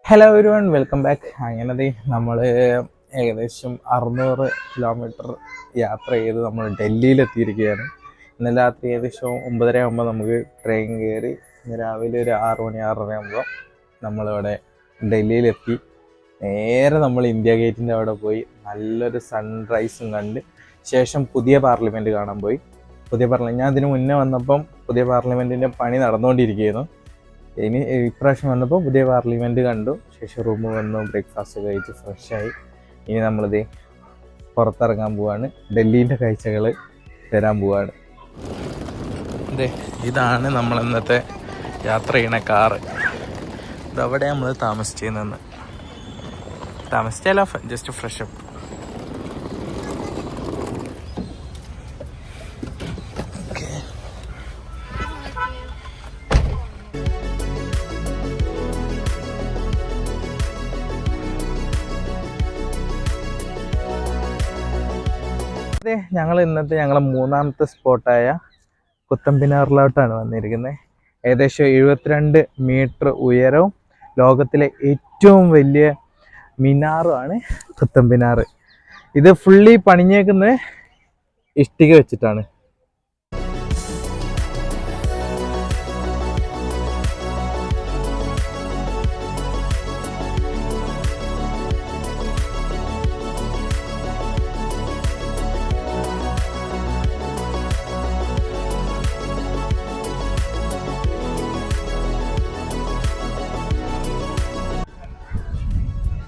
Hello every one, welcome back. അങ്ങനെ നമ്മൾ ഏകദേശം 600 കിലോമീറ്റർ യാത്ര ചെയ്ത് നമ്മൾ ഡൽഹിയിലെത്തിയിരിക്കുകയാണ്. ഇന്നലെ രാത്രി ഏകദേശം 9:30 ആകുമ്പോൾ നമുക്ക് ട്രെയിൻ കയറി ഇന്ന് രാവിലെ ഒരു 6 മണി 6:30 ആകുമ്പോൾ നമ്മളിവിടെ ഡൽഹിയിലെത്തി. നേരെ നമ്മൾ ഇന്ത്യ ഗേറ്റിൻ്റെ അവിടെ പോയി നല്ലൊരു സൺറൈസും കണ്ട് ശേഷം പുതിയ പാർലമെൻറ്റ് കാണാൻ പോയി. ഞാൻ ഇതിന് മുന്നേ വന്നപ്പം പുതിയ പാർലമെൻറ്റിൻ്റെ പണി നടന്നുകൊണ്ടിരിക്കുകയായിരുന്നു. ഇനി ഇപ്രാവശ്യം വന്നപ്പോൾ പുതിയ പാർലമെൻറ്റ് കണ്ടു. ശേഷം റൂമിൽ വന്നു, ബ്രേക്ക്ഫാസ്റ്റ് കഴിച്ച് ഫ്രഷായി. ഇനി നമ്മളിത് പുറത്തിറങ്ങാൻ പോവാണ്, ഡൽഹീൻ്റെ കാഴ്ചകൾ തരാൻ പോവാണ്. ഇതാണ് നമ്മൾ ഇന്നത്തെ യാത്ര ചെയ്യണ കാറ്. ഇതവിടെ നമ്മൾ താമസിച്ചെന്ന് താമസിച്ചല്ല, ജസ്റ്റ് ഫ്രഷപ്പ്. ഞങ്ങൾ ഇന്നത്തെ ഞങ്ങളെ മൂന്നാമത്തെ സ്പോട്ടായ കുത്തബ് മിനാറിലോട്ടാണ് വന്നിരിക്കുന്നത്. ഏകദേശം 72 മീറ്റർ ഉയരവും ലോകത്തിലെ ഏറ്റവും വലിയ മിനാറുമാണ് കുത്തബ് മിനാർ. ഇത് ഫുള്ളി പണിഞ്ഞേക്കുന്നത് ഇഷ്ടിക വെച്ചിട്ടാണ്.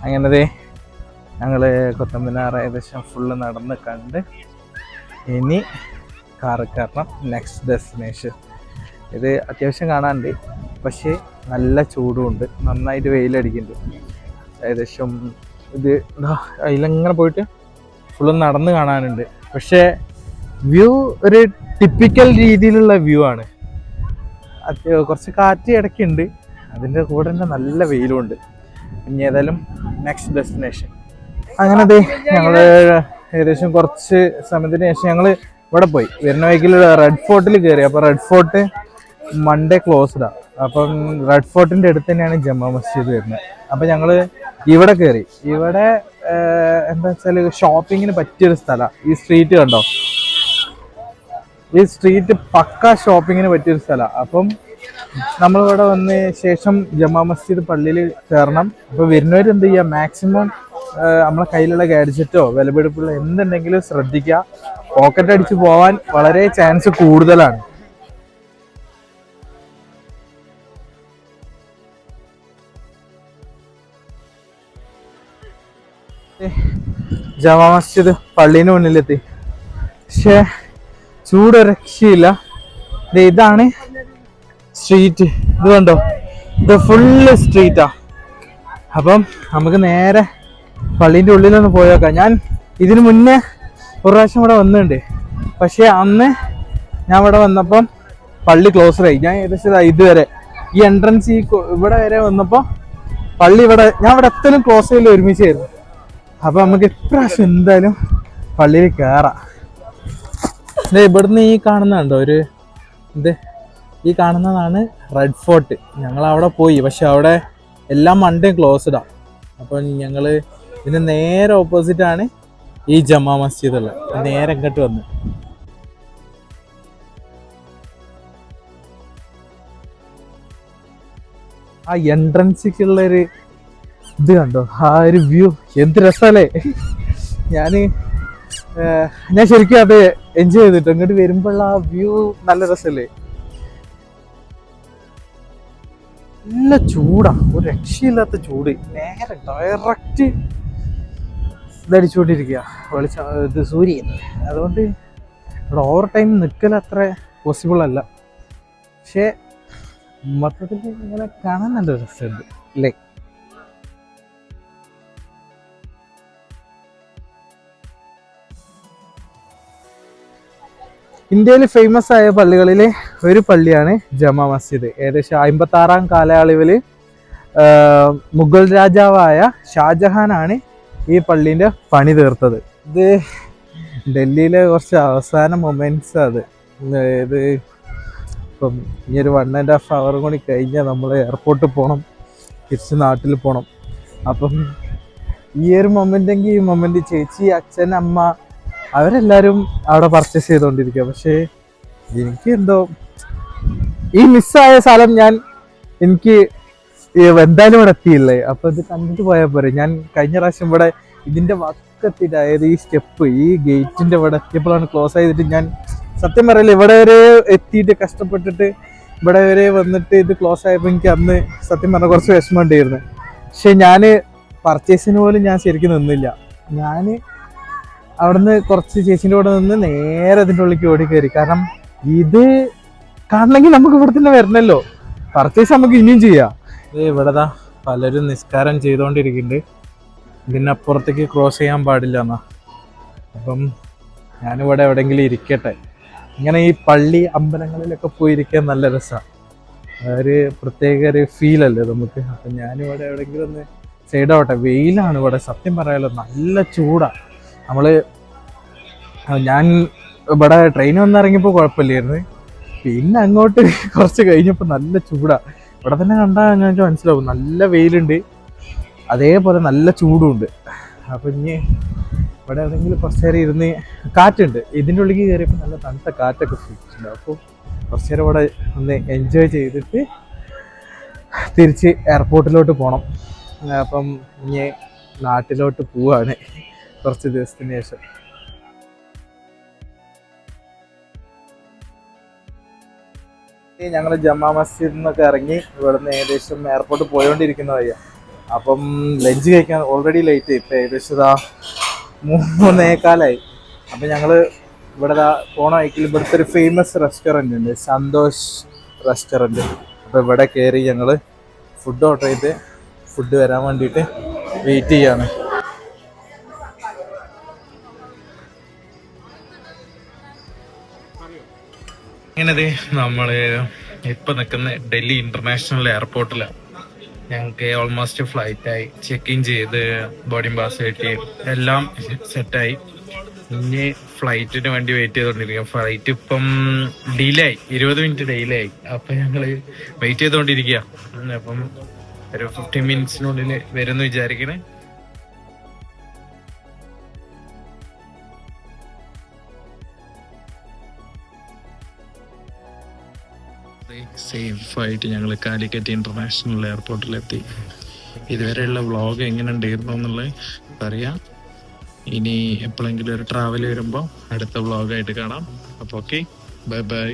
അങ്ങനെ ഞങ്ങൾ കുത്തബ് മിനാർ ഏകദേശം ഫുള്ള് നടന്ന് കണ്ട് ഇനി കാറ് കയറണം. നെക്സ്റ്റ് ഡെസ്റ്റിനേഷൻ ഇത് അത്യാവശ്യം കാണാനുണ്ട്, പക്ഷേ നല്ല ചൂടുമുണ്ട്, നന്നായിട്ട് വെയിലടിക്കുന്നുണ്ട്. ഏകദേശം ഇത് അതിലങ്ങനെ പോയിട്ട് ഫുള്ള് നടന്ന് കാണാനുണ്ട്. പക്ഷേ വ്യൂ ഒരു ടിപ്പിക്കൽ രീതിയിലുള്ള വ്യൂ ആണ്. കുറച്ച് കാറ്റ് ഇടയ്ക്കുണ്ട്, അതിൻ്റെ കൂടെ തന്നെ നല്ല വെയിലുമുണ്ട്. ഇനി ഏതായാലും നെക്സ്റ്റ് ഡെസ്റ്റിനേഷൻ. അങ്ങനെ ഞങ്ങൾ ഏകദേശം കുറച്ച് സമയത്തിന് ശേഷം ഞങ്ങൾ ഇവിടെ പോയി വരുന്ന വഴിക്കിൽ റെഡ് ഫോർട്ടിൽ കയറി. അപ്പോൾ റെഡ് ഫോർട്ട് മൺഡേ ക്ലോസ്ഡാണ്. അപ്പം റെഡ് ഫോർട്ടിൻ്റെ അടുത്ത് തന്നെയാണ് ജമാ മസ്ജിദ് വരുന്നത്. അപ്പം ഞങ്ങൾ ഇവിടെ കയറി. ഇവിടെ എന്താ വെച്ചാൽ ഷോപ്പിങ്ങിന് പറ്റിയൊരു സ്ഥലമാണ്. ഈ സ്ട്രീറ്റ് കണ്ടോ, ഈ സ്ട്രീറ്റ് പക്ക ഷോപ്പിങ്ങിന് പറ്റിയൊരു സ്ഥലമാണ്. അപ്പം നമ്മളിവിടെ വന്ന ശേഷം ജമാ മസ്ജിദ് പള്ളിയിൽ കയറണം. അപ്പോൾ വരുന്നവർ എന്ത് ചെയ്യുക, മാക്സിമം നമ്മളെ കയ്യിലുള്ള ഗാഡ്ജറ്റോ വിലപിടിപ്പുള്ള എന്തുണ്ടെങ്കിലും ശ്രദ്ധിക്കുക. പോക്കറ്റ് അടിച്ച് പോവാൻ വളരെ ചാൻസ് കൂടുതലാണ്. ജമാ മസ്ജിദ് പള്ളീന് മുന്നിലെത്തി. പക്ഷേ ചൂട് രക്ഷയില്ല. ഇതാണ് സ്ട്രീറ്റ്, ഇത് കണ്ടോ, ഇത് ഫുള്ള് സ്ട്രീറ്റാ. അപ്പം നമുക്ക് നേരെ പള്ളീൻ്റെ ഉള്ളിലൊന്ന് പോയേക്കാം. ഞാൻ ഇതിന് മുന്നേ ഒരു പ്രാവശ്യം ഇവിടെ വന്നിട്ടുണ്ട്, പക്ഷേ അന്ന് ഞാൻ ഇവിടെ വന്നപ്പം പള്ളി ക്ലോസ്ഡായി. ഞാൻ ഏകദേശം ഇതുവരെ ഈ എൻട്രൻസ് ഇവിടെ വരെ വന്നപ്പോൾ പള്ളി ഞാൻ ഇവിടെ എത്തലും ക്ലോസ് ചെയ്യലും ഒരുമിച്ചായിരുന്നു. അപ്പം നമുക്ക് ഇപ്രാവശ്യം എന്തായാലും പള്ളിയിൽ കയറാം. ഇവിടുന്ന് ഈ കാണുന്നുണ്ടോ ഒരു ഈ കാണുന്നതാണ് റെഡ് ഫോർട്ട്. ഞങ്ങൾ അവിടെ പോയി, പക്ഷെ അവിടെ എല്ലാ മൺഡേയും ക്ലോസ്ഡാണ്. അപ്പം ഞങ്ങൾ ഇതിന് നേരെ ഓപ്പോസിറ്റാണ് ഈ ജമാ മസ്ജിദ് ഉള്ളത്. നേരെ ഇങ്ങോട്ട് വന്ന് ആ എൻട്രൻസിക്കുള്ളൊരു ഇത് കണ്ടോ, ആ ഒരു വ്യൂ എന്ത് രസമല്ലേ. ഞാൻ ശരിക്കും അത് എൻജോയ് ചെയ്തിട്ട് ഇങ്ങോട്ട് വരുമ്പോഴുള്ള ആ വ്യൂ നല്ല രസമല്ലേ. നല്ല ചൂടാ, ഒരു രക്ഷയില്ലാത്ത ചൂട്. നേരെ ഡയറക്റ്റ് ഇതടിച്ചുകൊണ്ടിരിക്കുക ഇത് സൂര്യൻ. അതുകൊണ്ട് ഇവിടെ ഓവർ ടൈം നിൽക്കൽ അത്ര പോസിബിൾ അല്ല. പക്ഷേ മൊത്തത്തിൽ ഇങ്ങനെ കാണാൻ നല്ല രസമുണ്ട് അല്ലേ. ഇന്ത്യയിൽ ഫേമസ് ആയ പള്ളികളിലെ ഒരു പള്ളിയാണ് ജമാ മസ്ജിദ്. ഏകദേശം 56-ാം കാലയളവിൽ മുഗൾ രാജാവായ ഷാജഹാനാണ് ഈ പള്ളീൻ്റെ പണി തീർത്തത്. ഇത് ഡൽഹിയിലെ കുറച്ച് അവസാന മൊമെന്റ്സ് അത്. ഇപ്പം ഇനിയൊരു 1.5 hour കൂടി കഴിഞ്ഞാൽ നമ്മൾ എയർപോർട്ടിൽ പോകണം. തിരിച്ച് നാട്ടിൽ പോകണം. അപ്പം ഈ ഒരു മൊമെൻ്റെങ്കിൽ ഈ മൊമെൻ്റ് ചേച്ചി, അച്ഛൻ, അമ്മ അവരെല്ലാവരും അവിടെ പർച്ചേസ് ചെയ്തുകൊണ്ടിരിക്കുക. പക്ഷേ എനിക്ക് എന്തോ ഈ മിസ്സായ സ്ഥലം എനിക്ക് എന്തായാലും ഇവിടെ എത്തിയില്ലേ. അപ്പോൾ ഇത് കണ്ടിട്ട് പോയാൽ പോരെ. ഞാൻ കഴിഞ്ഞ പ്രാവശ്യം ഇവിടെ ഇതിൻ്റെ വക്കത്തിട്ട്, അതായത് ഈ സ്റ്റെപ്പ്, ഈ ഗേറ്റിൻ്റെ ഇവിടെ എത്തിയപ്പോഴാണ് ക്ലോസ് ചെയ്തിട്ട് ഞാൻ സത്യം പറയില്ല ഇവിടെ വരെ എത്തിയിട്ട് കഷ്ടപ്പെട്ടിട്ട് ഇവിടെ വരെ വന്നിട്ട് ഇത് ക്ലോസ് ആയപ്പോൾ എനിക്ക് അന്ന് സത്യം പറഞ്ഞാൽ കുറച്ച് വിഷമം ഉണ്ടായിരുന്നു. പക്ഷെ ഞാൻ പർച്ചേസിന് പോലും ഞാൻ ശരിക്കും നിന്നില്ല. ഞാൻ അവിടുന്ന് കുറച്ച് ചേച്ചീൻ്റെ കൂടെ നിന്ന് നേരെ അതിൻ്റെ ഉള്ളിലേക്ക് ഓടി കയറി. കാരണം ഇത് കാണണമെങ്കിൽ നമുക്ക് ഇവിടെ തന്നെ വരണമല്ലോ, പർച്ചേസ് നമുക്ക് ഇനിയും ചെയ്യാം. ഇവിടെ പലരും നിസ്കാരം ചെയ്തുകൊണ്ടിരിക്കുന്നുണ്ട്. ഇതിനപ്പുറത്തേക്ക് ക്രോസ് ചെയ്യാൻ പാടില്ല എന്നാ. അപ്പം ഞാനിവിടെ എവിടെയെങ്കിലും ഇരിക്കട്ടെ. ഇങ്ങനെ ഈ പള്ളി അമ്പലങ്ങളിലൊക്കെ പോയിരിക്കാൻ നല്ല രസമാണ്, ഒരു പ്രത്യേക ഒരു ഫീലല്ലേ നമുക്ക്. അപ്പം ഞാനിവിടെ എവിടെയെങ്കിലും ഒന്ന് സൈഡാവട്ടെ. വെയിലാണ് ഇവിടെ, സത്യം പറയാലോ നല്ല ചൂടാണ്. ഞാൻ ഇവിടെ ട്രെയിൻ വന്നിറങ്ങിയപ്പോൾ കുഴപ്പമില്ലായിരുന്നു, പിന്നെ അങ്ങോട്ട് കുറച്ച് കഴിഞ്ഞപ്പോൾ നല്ല ചൂടാണ്. ഇവിടെ തന്നെ കണ്ടാൽ ഞങ്ങൾക്ക് മനസ്സിലാവും നല്ല വെയിലുണ്ട്, അതേപോലെ നല്ല ചൂടുണ്ട്. അപ്പം ഇനി ഇവിടെ എവിടെയെങ്കിലും കുറച്ച് നേരം ഇരുന്ന്, കാറ്റുണ്ട് ഇതിൻ്റെ ഉള്ളിൽ കയറിയപ്പോൾ നല്ല തണുത്ത കാറ്റൊക്കെ ഫീലുണ്ട്. അപ്പോൾ കുറച്ച് നേരം ഇവിടെ ഒന്ന് എൻജോയ് ചെയ്തിട്ട് തിരിച്ച് എയർപോർട്ടിലോട്ട് പോകണം. അപ്പം ഇനി നാട്ടിലോട്ട് പോവാണ് കുറച്ച് ദിവസത്തിന് ശേഷം. ഞങ്ങൾ ജമാ മസ്ജിദിൽ നിന്നൊക്കെ ഇറങ്ങി ഇവിടുന്ന് ഏകദേശം എയർപോർട്ട് പോയോണ്ടിരിക്കുന്ന വഴിയാ. അപ്പം ലഞ്ച് കഴിക്കാൻ ഓൾറെഡി ലേറ്റ് ആയി, ഇപ്പം ഏകദേശം 3:15. അപ്പം ഞങ്ങൾ ഇവിടെ പോണ വഴിക്കിൽ ഇവിടുത്തെ ഒരു ഫേമസ് റെസ്റ്റോറൻറ്റ് ഉണ്ട്, സന്തോഷ് റെസ്റ്റോറൻറ്റ്. അപ്പോൾ ഇവിടെ കയറി ഞങ്ങൾ ഫുഡ് ഓർഡർ ചെയ്ത് ഫുഡ് വരാൻ വേണ്ടിയിട്ട് വെയിറ്റ് ചെയ്യാണ്. ഇങ്ങനെ നമ്മൾ ഇപ്പം നിൽക്കുന്ന ഡൽഹി ഇന്റർനാഷണൽ എയർപോർട്ടിലാണ്. ഞങ്ങൾക്ക് ഓൾമോസ്റ്റ് ഫ്ലൈറ്റായി, ചെക്ക് ഇൻ ചെയ്ത് ബോർഡിംഗ് പാസ് കിട്ടി, എല്ലാം സെറ്റായി. ഇനി ഫ്ലൈറ്റിന് വേണ്ടി വെയിറ്റ് ചെയ്തുകൊണ്ടിരിക്കുക. ഫ്ലൈറ്റ് ഇപ്പം ഡിലേ ആയി, 20 മിനിറ്റ് ഡിലേ ആയി. അപ്പം ഞങ്ങൾ വെയിറ്റ് ചെയ്തുകൊണ്ടിരിക്കുക. അപ്പം ഒരു 15 മിനിറ്റ്സിനുള്ളിൽ വരുമെന്ന് വിചാരിക്കണേ. സേഫായിട്ട് ഞങ്ങൾ കാലിക്കറ്റ് ഇന്റർനാഷണൽ എയർപോർട്ടിലെത്തി. ഇതുവരെയുള്ള വ്ളോഗ് എങ്ങനെ ഉണ്ടായിരുന്നു എന്നുള്ളത് അറിയാം. ഇനി എപ്പോഴെങ്കിലും ഒരു ട്രാവൽ വരുമ്പോൾ അടുത്ത വ്ളോഗായിട്ട് കാണാം. അപ്പോൾ ഓക്കെ, ബൈ ബൈ.